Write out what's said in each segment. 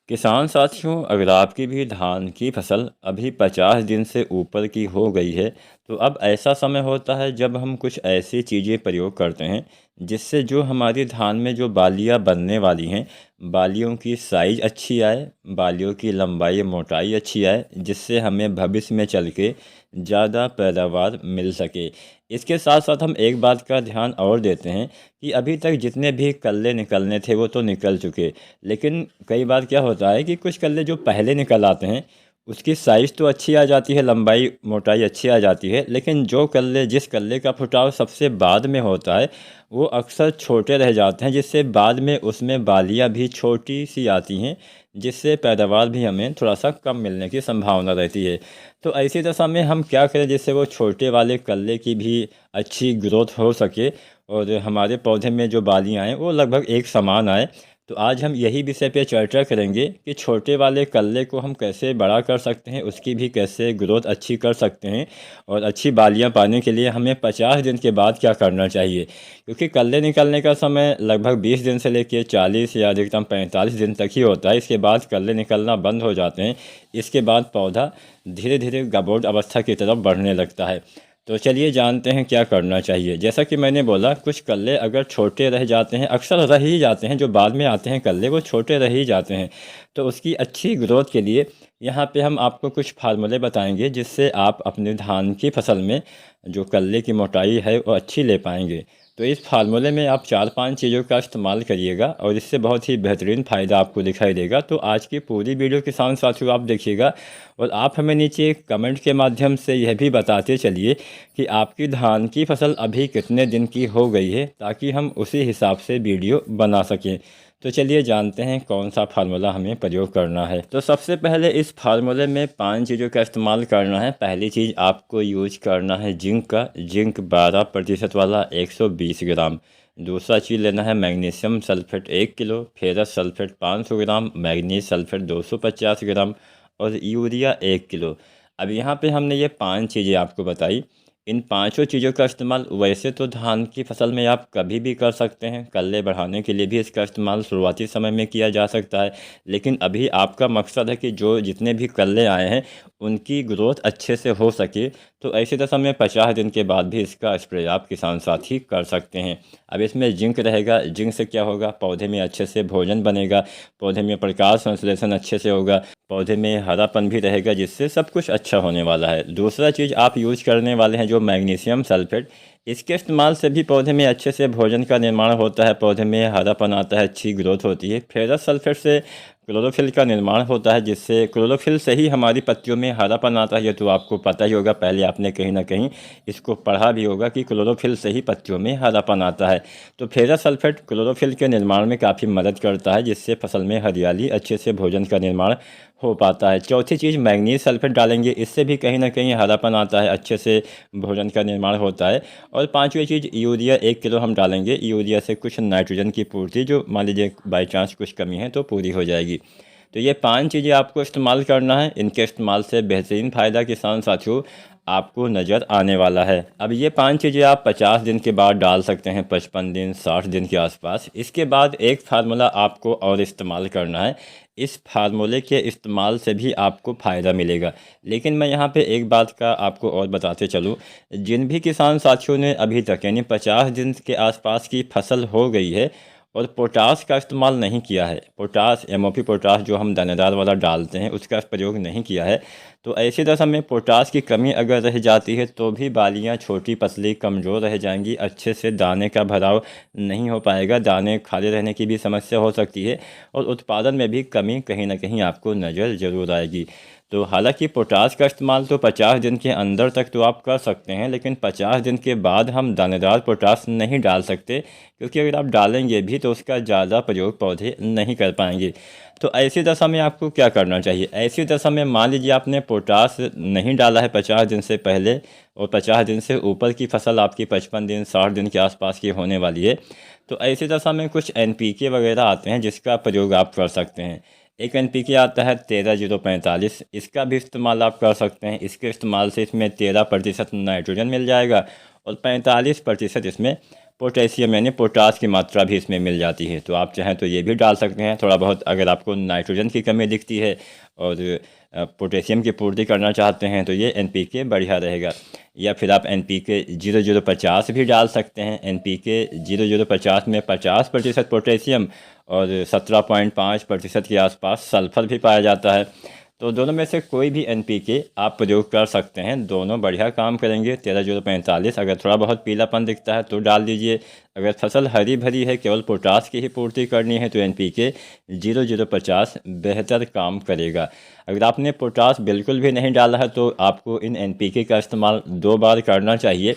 किसान साथियों, अगर आपकी भी धान की फसल अभी 50 दिन से ऊपर की हो गई है, तो अब ऐसा समय होता है जब हम कुछ ऐसी चीज़ें प्रयोग करते हैं जिससे जो हमारी धान में जो बालियाँ बनने वाली हैं, बालियों की साइज़ अच्छी आए, बालियों की लंबाई मोटाई अच्छी आए, जिससे हमें भविष्य में चल के ज़्यादा पैदावार मिल सके। इसके साथ साथ हम एक बात का ध्यान और देते हैं कि अभी तक जितने भी कल्ले निकलने थे वो तो निकल चुके, लेकिन कई बार क्या होता है कि कुछ कल्ले जो पहले निकल आते हैं उसकी साइज़ तो अच्छी आ जाती है, लंबाई मोटाई अच्छी आ जाती है, लेकिन जो कल्ले जिस कल्ले का फुटाव सबसे बाद में होता है वो अक्सर छोटे रह जाते हैं, जिससे बाद में उसमें बालियाँ भी छोटी सी आती हैं, जिससे पैदावार भी हमें थोड़ा सा कम मिलने की संभावना रहती है। तो ऐसी दशा में हम क्या करें जिससे वो छोटे वाले कल्ले की भी अच्छी ग्रोथ हो सके और हमारे पौधे में जो बालियाँ आएँ वो लगभग एक समान आए। तो आज हम यही विषय पे चर्चा करेंगे कि छोटे वाले कल्ले को हम कैसे बड़ा कर सकते हैं, उसकी भी कैसे ग्रोथ अच्छी कर सकते हैं और अच्छी बालियाँ पाने के लिए हमें 50 दिन के बाद क्या करना चाहिए। क्योंकि कल्ले निकलने का समय लगभग 20 दिन से लेकर 40 या अधिकतम 45 दिन तक ही होता है। इसके बाद कल्ले निकलना बंद हो जाते हैं। इसके बाद पौधा धीरे धीरे गाभोड अवस्था की तरफ बढ़ने लगता है। तो चलिए जानते हैं क्या करना चाहिए। जैसा कि मैंने बोला, कुछ कल्ले अगर छोटे रह जाते हैं, अक्सर रह ही जाते हैं, जो बाद में आते हैं कल्ले वो छोटे रह ही जाते हैं। तो उसकी अच्छी ग्रोथ के लिए यहाँ पे हम आपको कुछ फार्मूले बताएंगे जिससे आप अपने धान की फसल में जो कल्ले की मोटाई है वो अच्छी ले पाएंगे। तो इस फार्मूले में आप 4-5 चीज़ों का इस्तेमाल करिएगा और इससे बहुत ही बेहतरीन फ़ायदा आपको दिखाई देगा। तो आज की पूरी वीडियो किसान साथियों आप देखिएगा और आप हमें नीचे कमेंट के माध्यम से यह भी बताते चलिए कि आपकी धान की फसल अभी कितने दिन की हो गई है, ताकि हम उसी हिसाब से वीडियो बना सकें। तो चलिए जानते हैं कौन सा फार्मूला हमें प्रयोग करना है। तो सबसे पहले इस फार्मूले में 5 चीज़ों का इस्तेमाल करना है। पहली चीज़ आपको यूज करना है जिंक का, जिंक 12% वाला 120 ग्राम। दूसरा चीज़ लेना है magnesium sulphate 1 kilo, ferrous sulphate 500 ग्राम, मैग्नीज सल्फेट 250 ग्राम और यूरिया 1 किलो। अब यहाँ पे हमने ये 5 चीज़ें आपको बताई। इन पांचों चीज़ों का इस्तेमाल वैसे तो धान की फसल में आप कभी भी कर सकते हैं, कल्ले बढ़ाने के लिए भी इसका इस्तेमाल शुरुआती समय में किया जा सकता है, लेकिन अभी आपका मकसद है कि जो जितने भी कल्ले आए हैं उनकी ग्रोथ अच्छे से हो सके। तो ऐसी दशा में 50 दिन के बाद भी इसका स्प्रे आप किसान साथी कर सकते हैं। अब इसमें जिंक रहेगा। जिंक से क्या होगा, पौधे में अच्छे से भोजन बनेगा, पौधे में प्रकाश संश्लेषण अच्छे से होगा, पौधे में हरापन भी रहेगा, जिससे सब कुछ अच्छा होने वाला है। दूसरा चीज़ आप यूज करने वाले हैं जो मैग्नीशियम सल्फेट। इसके इस्तेमाल से भी पौधे में अच्छे से भोजन का निर्माण होता है, पौधे में हरापन आता है, अच्छी ग्रोथ होती है। फेरस सल्फेट से क्लोरोफिल का निर्माण होता है, जिससे क्लोरोफिल से ही हमारी पत्तियों में हरापन आता है। ये तो आपको पता ही होगा, पहले आपने कहीं ना कहीं इसको पढ़ा भी होगा कि क्लोरोफिल से ही पत्तियों में हरापन आता है। तो फेरस सल्फेट क्लोरोफिल के निर्माण में काफ़ी मदद करता है, जिससे फसल में हरियाली, अच्छे से भोजन का निर्माण हो पाता है। चौथी चीज़ मैग्नीज सल्फेट डालेंगे, इससे भी कहीं ना कहीं हरापन आता है, अच्छे से भोजन का निर्माण होता है। और पांचवी चीज़ यूरिया 1 किलो हम डालेंगे। यूरिया से कुछ नाइट्रोजन की पूर्ति जो मान लीजिए बाई चांस कुछ कमी है तो पूरी हो जाएगी। तो ये 5 चीज़ें आपको इस्तेमाल करना है। इनके इस्तेमाल से बेहतरीन फ़ायदा किसान साथियों आपको नज़र आने वाला है। अब ये 5 चीज़ें आप 50 दिन के बाद डाल सकते हैं, 55 दिन 60 दिन के आसपास। इसके बाद एक फार्मूला आपको और इस्तेमाल करना है। इस फार्मूले के इस्तेमाल से भी आपको फ़ायदा मिलेगा, लेकिन मैं यहाँ पे एक बात का आपको और बताते चलूँ। जिन भी किसान साथियों ने अभी तक यानी 50 दिन के आसपास की फसल हो गई है और पोटास का इस्तेमाल नहीं किया है, पोटास एमओपी पोटास जो हम दानेदार वाला डालते हैं उसका प्रयोग नहीं किया है, तो ऐसी दशा में पोटास की कमी अगर रह जाती है तो भी बालियाँ छोटी पतली कमज़ोर रह जाएंगी, अच्छे से दाने का भराव नहीं हो पाएगा, दाने खाली रहने की भी समस्या हो सकती है और उत्पादन में भी कमी कहीं ना कहीं आपको नज़र ज़रूर आएगी। तो हालांकि पोटास का इस्तेमाल तो 50 दिन के अंदर तक तो आप कर सकते हैं, लेकिन 50 दिन के बाद हम दानेदार पोटास नहीं डाल सकते, क्योंकि अगर आप डालेंगे भी तो उसका ज़्यादा प्रयोग पौधे नहीं कर पाएंगे। तो ऐसी दशा में आपको क्या करना चाहिए। ऐसी दशा में मान लीजिए आपने पोटास नहीं डाला है 50 दिन से पहले और 50 दिन से ऊपर की फसल आपकी 55 दिन 60 दिन के आसपास की होने वाली है, तो ऐसी दशा में कुछ एनपीके वगैरह आते हैं जिसका प्रयोग आप कर सकते हैं। एक एनपीके आता है 13-045, इसका भी इस्तेमाल आप कर सकते हैं। इसके इस्तेमाल से इसमें 13% नाइट्रोजन मिल जाएगा और 45% इसमें पोटेशियम यानी पोटास की मात्रा भी इसमें मिल जाती है। तो आप चाहें तो ये भी डाल सकते हैं थोड़ा बहुत। अगर आपको नाइट्रोजन की कमी दिखती है और पोटेशियम की पूर्ति करना चाहते हैं तो ये NPK बढ़िया रहेगा। या फिर आप NPK 0050 भी डाल सकते हैं। NPK 0050 में 50% पोटेशियम और 17.5% के आसपास सल्फर भी पाया जाता है। तो दोनों में से कोई भी NPK आप प्रयोग कर सकते हैं, दोनों बढ़िया काम करेंगे। 13-0-45 अगर थोड़ा बहुत पीलापन दिखता है तो डाल दीजिए। अगर फसल हरी भरी है, केवल पोटास की ही पूर्ति करनी है तो NPK 0050 बेहतर काम करेगा। अगर आपने पोटास बिल्कुल भी नहीं डाला है तो आपको इन NPK का इस्तेमाल 2 बार करना चाहिए।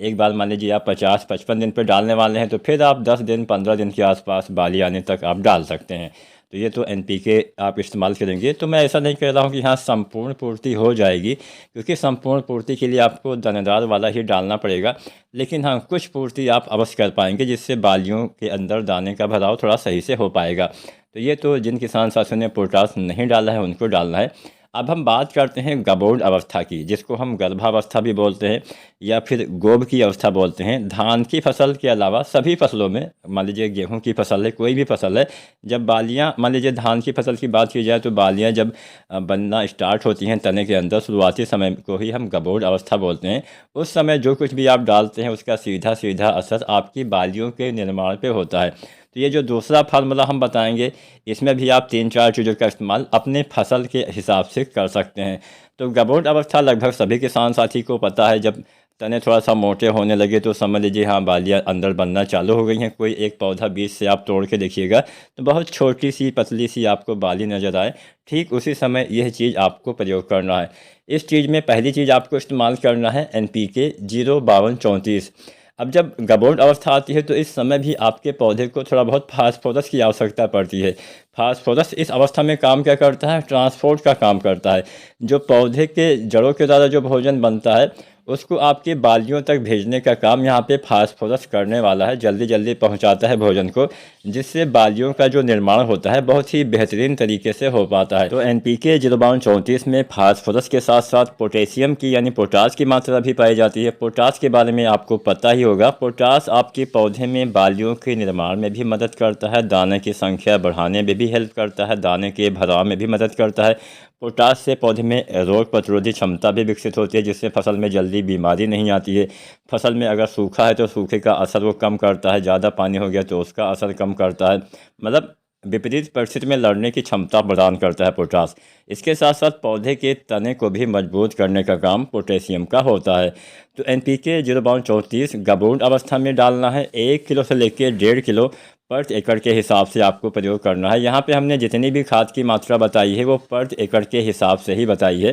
एक बार मान लीजिए आप 50-55 दिन पर डालने वाले हैं तो फिर आप 10 दिन 15 दिन के आसपास बाली आने तक आप डाल सकते हैं। तो ये तो NPK आप इस्तेमाल करेंगे। तो मैं ऐसा नहीं कह रहा हूँ कि हाँ संपूर्ण पूर्ति हो जाएगी, क्योंकि संपूर्ण पूर्ति के लिए आपको दानेदार वाला ही डालना पड़ेगा। लेकिन हाँ कुछ पूर्ति आप अवश्य कर पाएंगे, जिससे बालियों के अंदर दाने का भराव थोड़ा सही से हो पाएगा। तो ये तो जिन किसान साथियों ने पोटास नहीं डाला है उनको डालना है। अब हम बात करते हैं गबोड अवस्था की, जिसको हम गर्भावस्था भी बोलते हैं या फिर गोब की अवस्था बोलते हैं। धान की फसल के अलावा सभी फसलों में, मान लीजिए गेहूं की फसल है, कोई भी फसल है, जब बालियां, मान लीजिए धान की फसल की बात की जाए तो बालियां जब बनना स्टार्ट होती हैं तने के अंदर, शुरुआती समय को ही हम गबोड अवस्था बोलते हैं। उस समय जो कुछ भी आप डालते हैं उसका सीधा सीधा असर आपकी बालियों के निर्माण पर होता है। तो ये जो दूसरा फार्मूला हम बताएंगे, इसमें भी आप 3-4 चीज़ों का इस्तेमाल अपने फसल के हिसाब से कर सकते हैं। तो गबोड अवस्था लगभग सभी किसान साथी को पता है। जब तने थोड़ा सा मोटे होने लगे तो समझ लीजिए हाँ बालियाँ अंदर बनना चालू हो गई हैं। कोई एक पौधा बीज से आप तोड़ के देखिएगा तो बहुत छोटी सी पतली सी आपको बाली नज़र आए, ठीक उसी समय यह चीज़ आपको प्रयोग करना है। इस चीज़ में पहली चीज़ आपको इस्तेमाल करना है NPK 05234। अब जब गबोड अवस्था आती है तो इस समय भी आपके पौधे को थोड़ा बहुत फास्फोरस की आवश्यकता पड़ती है। फास्फोरस इस अवस्था में काम क्या करता है, ट्रांसपोर्ट का काम करता है। जो पौधे के जड़ों के द्वारा जो भोजन बनता है उसको आपके बालियों तक भेजने का काम यहाँ पे फास्फोरस करने वाला है। जल्दी जल्दी पहुँचाता है भोजन को, जिससे बालियों का जो निर्माण होता है बहुत ही बेहतरीन तरीके से हो पाता है। तो NPK 05234 में फास्फोरस के साथ साथ पोटेशियम की यानी पोटास की मात्रा भी पाई जाती है। पोटास के बारे में आपको पता ही होगा। पोटास आपके पौधे में बालियों के निर्माण में भी मदद करता है, दाने की संख्या बढ़ाने में भी हेल्प करता है, दाने के भराव में भी मदद करता है। पोटास से पौधे में रोग प्रतिरोधी क्षमता भी विकसित होती है, जिससे फसल में जल्दी बीमारी नहीं आती है। फसल में अगर सूखा है तो सूखे का असर वो कम करता है, ज़्यादा पानी हो गया तो उसका असर कम करता है। मतलब विपरीत परिस्थिति में लड़ने की क्षमता प्रदान करता है पोटास। इसके साथ साथ पौधे के तने को भी मजबूत करने का काम पोटेशियम का होता है। तो NPK 05234 गबोड अवस्था में डालना है। 1 किलो से लेकर 1.5 किलो पर एकड़ के हिसाब से आपको प्रयोग करना है। यहाँ पे हमने जितनी भी खाद की मात्रा बताई है वो पर एकड़ के हिसाब से ही बताई है।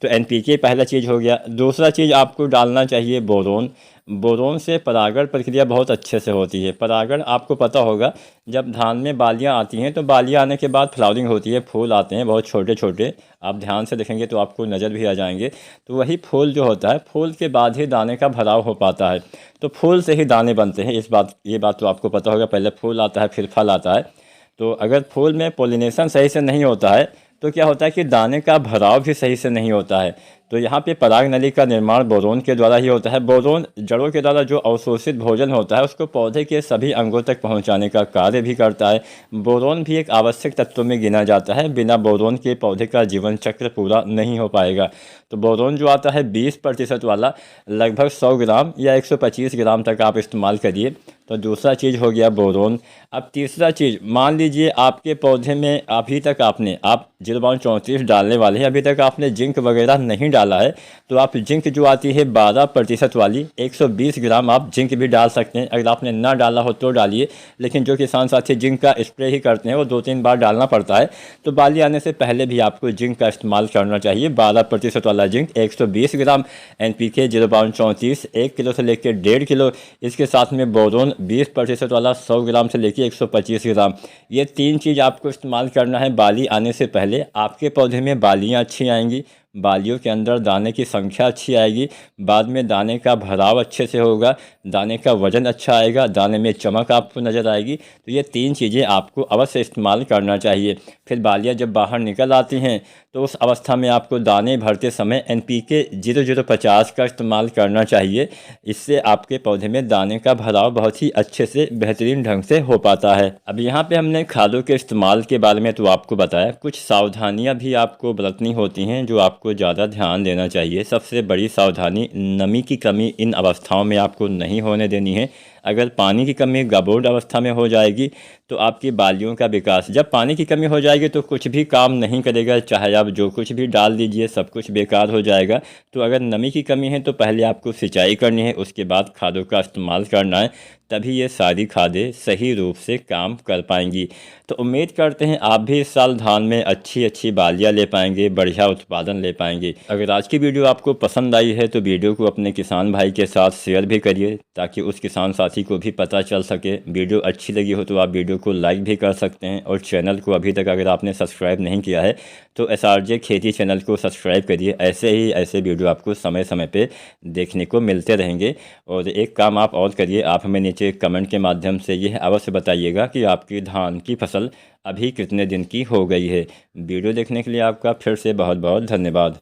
तो NPK पहला चीज़ हो गया। दूसरा चीज़ आपको डालना चाहिए बोरोन। बोरोन से परागण प्रक्रिया बहुत अच्छे से होती है। परागण आपको पता होगा, जब धान में बालियाँ आती हैं तो बालियाँ आने के बाद फ्लावरिंग होती है, फूल आते हैं बहुत छोटे छोटे, आप ध्यान से देखेंगे तो आपको नज़र भी आ जाएंगे। तो वही फूल जो होता है, फूल के बाद ही दाने का भराव हो पाता है। तो फूल से ही दाने बनते हैं, ये बात तो आपको पता होगा। पहले फूल आता है फिर फल आता है। तो अगर फूल में पोलिनेशन सही से नहीं होता है तो क्या होता है कि दाने का भराव भी सही से नहीं होता है। तो यहाँ पे पराग नली का निर्माण बोरोन के द्वारा ही होता है। बोरोन जड़ों के द्वारा जो अवशोषित भोजन होता है उसको पौधे के सभी अंगों तक पहुँचाने का कार्य भी करता है। बोरोन भी एक आवश्यक तत्व में गिना जाता है। बिना बोरोन के पौधे का जीवन चक्र पूरा नहीं हो पाएगा। तो बोरोन जो आता है 20% वाला, लगभग 100 ग्राम या 125 ग्राम तक आप इस्तेमाल करिए। तो दूसरा चीज़ हो गया बोरोन। अब तीसरा चीज़, मान लीजिए आपके पौधे में अभी तक आप 05234 डालने वाले हैं, अभी तक आपने जिंक वगैरह नहीं डाला है, तो आप जिंक जो आती है 12% वाली 120 ग्राम आप जिंक भी डाल सकते हैं। अगर आपने ना डाला हो तो डालिए, लेकिन जो किसान साथी जिंक का स्प्रे ही करते हैं वो 2-3 बार डालना पड़ता है। तो बाली आने से पहले भी आपको जिंक का इस्तेमाल करना चाहिए। 12% वाला जिंक 120 ग्राम, NPK 05234 1 किलो से लेकर 1.5 किलो, इसके साथ में बोरोन 20% वाला 100 ग्राम से लेकर 125 ग्राम। ये 3 चीज़ आपको इस्तेमाल करना है बाली आने से पहले। आपके पौधे में बालियाँ अच्छी आएंगी, बालियों के अंदर दाने की संख्या अच्छी आएगी, बाद में दाने का भराव अच्छे से होगा, दाने का वज़न अच्छा आएगा, दाने में चमक आपको नज़र आएगी। तो ये 3 चीज़ें आपको अवश्य इस्तेमाल करना चाहिए। फिर बालियाँ जब बाहर निकल आती हैं तो उस अवस्था में आपको दाने भरते समय NPK 0050 का इस्तेमाल करना चाहिए। इससे आपके पौधे में दाने का भराव बहुत ही अच्छे से बेहतरीन ढंग से हो पाता है। अब यहाँ पे हमने खादों के इस्तेमाल के बारे में तो आपको बताया, कुछ सावधानियाँ भी आपको बरतनी होती हैं जो आपको ज़्यादा ध्यान देना चाहिए। सबसे बड़ी सावधानी, नमी की कमी इन अवस्थाओं में आपको नहीं होने देनी है। अगर पानी की कमी गाबोर्ड अवस्था में हो जाएगी तो आपकी बालियों का विकास, जब पानी की कमी हो जाएगी तो कुछ भी काम नहीं करेगा, चाहे आप जो कुछ भी डाल दीजिए सब कुछ बेकार हो जाएगा। तो अगर नमी की कमी है तो पहले आपको सिंचाई करनी है, उसके बाद खादों का इस्तेमाल करना है, तभी ये सारी खादें सही रूप से काम कर पाएंगी। तो उम्मीद करते हैं आप भी इस साल धान में अच्छी अच्छी बालियाँ ले पाएंगे, बढ़िया उत्पादन ले पाएंगे। अगर आज की वीडियो आपको पसंद आई है तो वीडियो को अपने किसान भाई के साथ शेयर भी करिए ताकि उस किसान साथी को भी पता चल सके। वीडियो अच्छी लगी हो तो आप वीडियो को लाइक भी कर सकते हैं, और चैनल को अभी तक अगर आपने सब्सक्राइब नहीं किया है तो SRJ खेती चैनल को सब्सक्राइब करिए। ऐसे वीडियो आपको समय समय पे देखने को मिलते रहेंगे। और एक काम आप और करिए, आप हमें नीचे कमेंट के माध्यम से यह अवश्य बताइएगा कि आपकी धान की फसल अभी कितने दिन की हो गई है। वीडियो देखने के लिए आपका फिर से बहुत बहुत धन्यवाद।